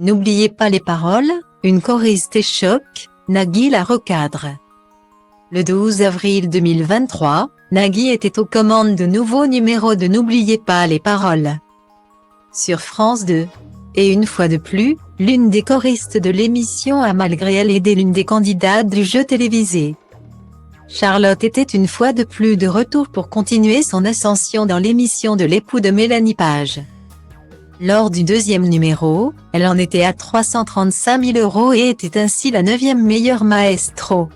N'oubliez pas les paroles, une choriste échoque, Nagui la recadre. Le 12 avril 2023, Nagui était aux commandes de nouveaux numéros de N'oubliez pas les paroles sur France 2. Et une fois de plus, l'une des choristes de l'émission a malgré elle aidé l'une des candidates du jeu télévisé. Charlotte était une fois de plus de retour pour continuer son ascension dans l'émission de l'époux de Mélanie Page. Lors du deuxième numéro, elle en était à 335 000 € et était ainsi la 9e meilleure maestro.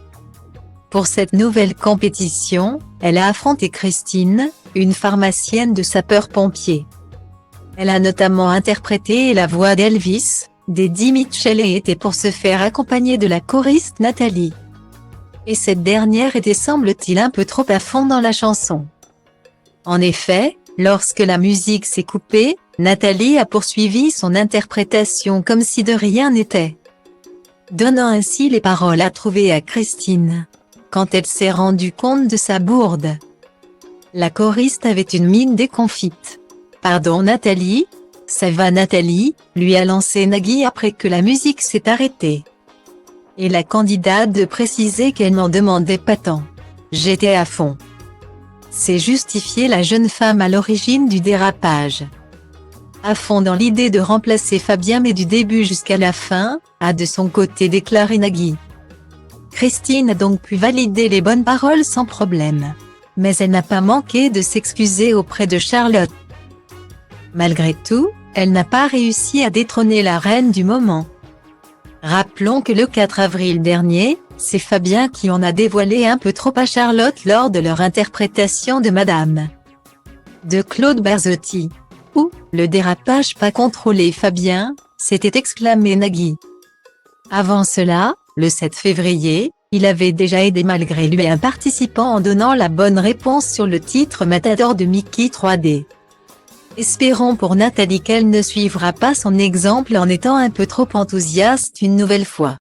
Pour cette nouvelle compétition, elle a affronté Christine, une pharmacienne de sapeurs-pompiers. Elle a notamment interprété la voix d'Elvis, d'Eddie Mitchell et était pour se faire accompagner de la choriste Nathalie. Et cette dernière était semble-t-il un peu trop à fond dans la chanson. En effet, lorsque la musique s'est coupée, Nathalie a poursuivi son interprétation comme si de rien n'était, donnant ainsi les paroles à trouver à Christine, quand elle s'est rendue compte de sa bourde. La choriste avait une mine déconfite. « Pardon Nathalie, ça va Nathalie », lui a lancé Nagui après que la musique s'est arrêtée. Et la candidate de préciser qu'elle n'en demandait pas tant. « J'étais à fond ». C'est justifié la jeune femme à l'origine du dérapage. À fond dans l'idée de remplacer Fabien mais du début jusqu'à la fin, a de son côté déclaré Nagui. Christine a donc pu valider les bonnes paroles sans problème. Mais elle n'a pas manqué de s'excuser auprès de Charlotte. Malgré tout, elle n'a pas réussi à détrôner la reine du moment. Rappelons que le 4 avril dernier, c'est Fabien qui en a dévoilé un peu trop à Charlotte lors de leur interprétation de Madame de Claude Barzotti. Ou, le dérapage pas contrôlé Fabien, s'était exclamé Nagui. Avant cela, le 7 février, il avait déjà aidé malgré lui un participant en donnant la bonne réponse sur le titre Matador de Mickey 3D. Espérons pour Nathalie qu'elle ne suivra pas son exemple en étant un peu trop enthousiaste une nouvelle fois.